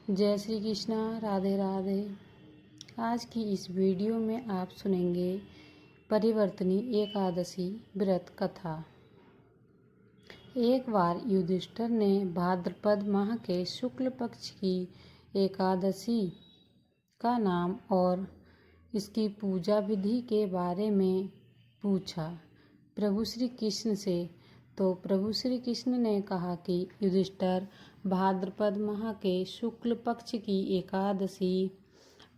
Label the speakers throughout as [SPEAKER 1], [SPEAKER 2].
[SPEAKER 1] जय श्री कृष्णा। राधे राधे। आज की इस वीडियो में आप सुनेंगे परिवर्तनी एकादशी व्रत कथा। एक बार युधिष्ठिर ने भाद्रपद माह के शुक्ल पक्ष की एकादशी का नाम और इसकी पूजा विधि के बारे में पूछा प्रभु श्री कृष्ण से। तो प्रभु श्री कृष्ण ने कहा कि युधिष्ठिर, भाद्रपद माह के शुक्ल पक्ष की एकादशी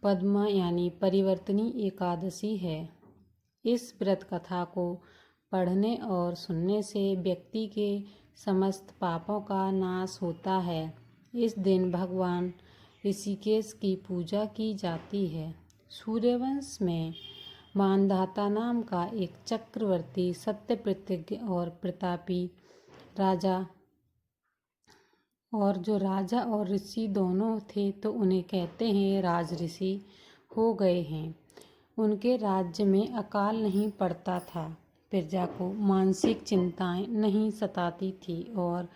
[SPEAKER 1] पद्मा यानी परिवर्तनी एकादशी है। इस व्रत कथा को पढ़ने और सुनने से व्यक्ति के समस्त पापों का नाश होता है। इस दिन भगवान ऋषिकेश की पूजा की जाती है। सूर्यवंश में मानधाता नाम का एक चक्रवर्ती, सत्यप्रतिज्ञ और प्रतापी राजा और जो राजा और ऋषि दोनों थे, तो उन्हें कहते हैं राज ऋषि हो गए हैं। उनके राज्य में अकाल नहीं पड़ता था, प्रजा को मानसिक चिंताएं नहीं सताती थी और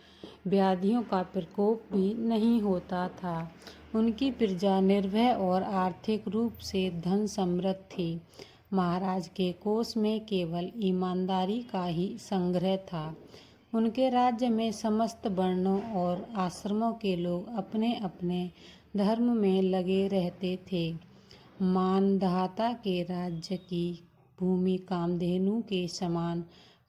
[SPEAKER 1] व्याधियों का प्रकोप भी नहीं होता था। उनकी प्रजा निर्भय और आर्थिक रूप से धन समृद्ध थी। महाराज के कोष में केवल ईमानदारी का ही संग्रह था। उनके राज्य में समस्त वर्णों और आश्रमों के लोग अपने अपने धर्म में लगे रहते थे। मानधाता के राज्य की भूमि कामधेनु के समान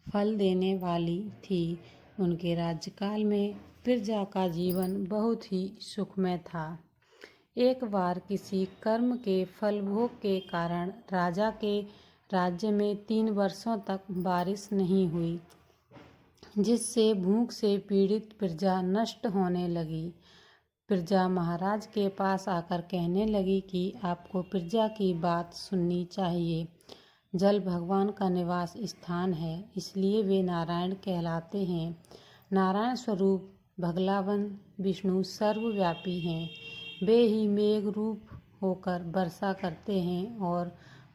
[SPEAKER 1] फल देने वाली थी। उनके राज्यकाल में प्रजा का जीवन बहुत ही सुखमय था। एक बार किसी कर्म के फल भोग के कारण राजा के राज्य में 3 वर्षों तक बारिश नहीं हुई, जिससे भूख से पीड़ित प्रजा नष्ट होने लगी। प्रजा महाराज के पास आकर कहने लगी कि आपको प्रजा की बात सुननी चाहिए। जल भगवान का निवास स्थान है, इसलिए वे नारायण कहलाते हैं। नारायण स्वरूप भगवान विष्णु सर्वव्यापी हैं। वे ही मेघ रूप होकर वर्षा करते हैं और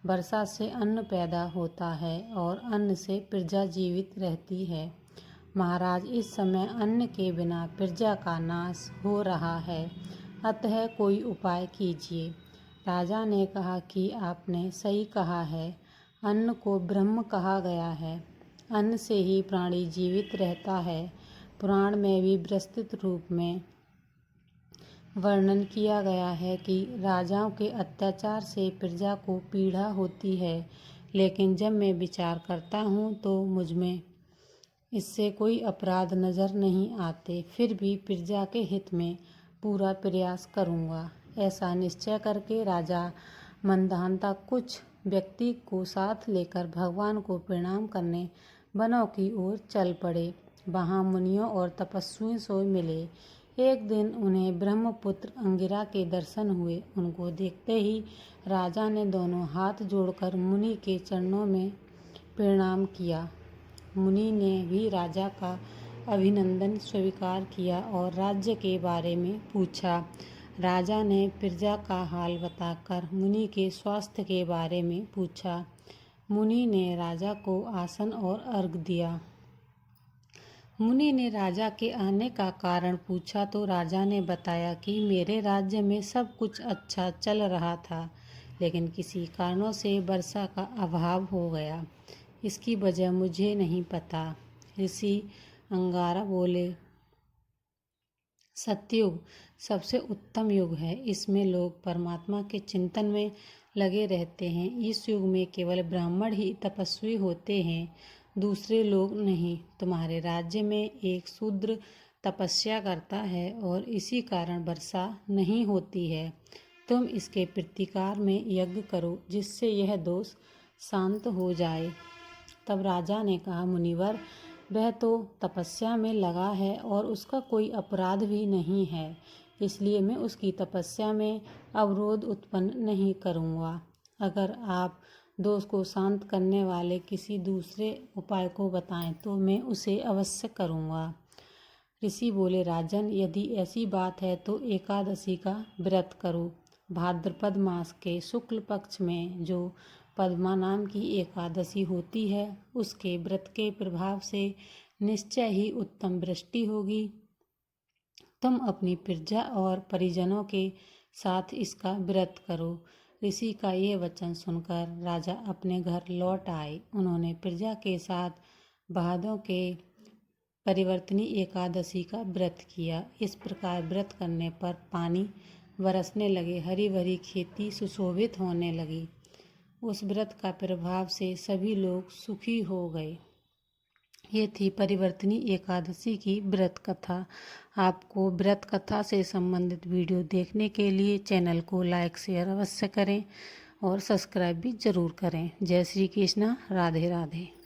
[SPEAKER 1] वर्षा से अन्न पैदा होता है और अन्न से प्रजा जीवित रहती है। महाराज, इस समय अन्न के बिना प्रजा का नाश हो रहा है, अतः कोई उपाय कीजिए। राजा ने कहा कि आपने सही कहा है। अन्न को ब्रह्म कहा गया है। अन्न से ही प्राणी जीवित रहता है। पुराण में भी विस्तृत रूप में वर्णन किया गया है कि राजाओं के अत्याचार से प्रजा को पीड़ा होती है, लेकिन जब मैं विचार करता हूँ तो मुझमें इससे कोई अपराध नज़र नहीं आते। फिर भी प्रजा के हित में पूरा प्रयास करूँगा। ऐसा निश्चय करके राजा मंदान्ता कुछ व्यक्ति को साथ लेकर भगवान को प्रणाम करने वनों की ओर चल पड़े। वहाँ मुनियों और तपस्वियों से मिले। एक दिन उन्हें ब्रह्मपुत्र अंगिरा के दर्शन हुए। उनको देखते ही राजा ने दोनों हाथ जोड़कर मुनि के चरणों में प्रणाम किया। मुनि ने भी राजा का अभिनंदन स्वीकार किया और राज्य के बारे में पूछा। राजा ने प्रजा का हाल बताकर मुनि के स्वास्थ्य के बारे में पूछा। मुनि ने राजा को आसन और अर्घ्य दिया। मुनि ने राजा के आने का कारण पूछा तो राजा ने बताया कि मेरे राज्य में सब कुछ अच्छा चल रहा था, लेकिन किसी कारणों से वर्षा का अभाव हो गया। इसकी वजह मुझे नहीं पता। ऋषि अंगारा बोले, सतयुग सबसे उत्तम युग है। इसमें लोग परमात्मा के चिंतन में लगे रहते हैं। इस युग में केवल ब्राह्मण ही तपस्वी होते हैं, दूसरे लोग नहीं। तुम्हारे राज्य में एक शूद्र तपस्या करता है और इसी कारण वर्षा नहीं होती है। तुम इसके प्रतिकार में यज्ञ करो, जिससे यह दोष शांत हो जाए। तब राजा ने कहा, मुनिवर, वह तो तपस्या में लगा है और उसका कोई अपराध भी नहीं है, इसलिए मैं उसकी तपस्या में अवरोध उत्पन्न नहीं करूँगा। अगर आप दोष को शांत करने वाले किसी दूसरे उपाय को बताएं तो मैं उसे अवश्य करूँगा। ऋषि बोले, राजन, यदि ऐसी बात है तो एकादशी का व्रत करो। भाद्रपद मास के शुक्ल पक्ष में जो पद्मा नाम की एकादशी होती है, उसके व्रत के प्रभाव से निश्चय ही उत्तम वृष्टि होगी तुम अपनी प्रजा और परिजनों के साथ इसका व्रत करो। ऋषि का ये वचन सुनकर राजा अपने घर लौट आए। उन्होंने प्रजा के साथ भादों के परिवर्तनी एकादशी का व्रत किया। इस प्रकार व्रत करने पर पानी बरसने लगे, हरी भरी खेती सुशोभित होने लगी। उस व्रत का प्रभाव से सभी लोग सुखी हो गए। ये थी परिवर्तनी एकादशी की व्रत कथा। आपको व्रत कथा से संबंधित वीडियो देखने के लिए चैनल को लाइक शेयर अवश्य करें और सब्सक्राइब भी जरूर करें। जय श्री कृष्णा, राधे राधे।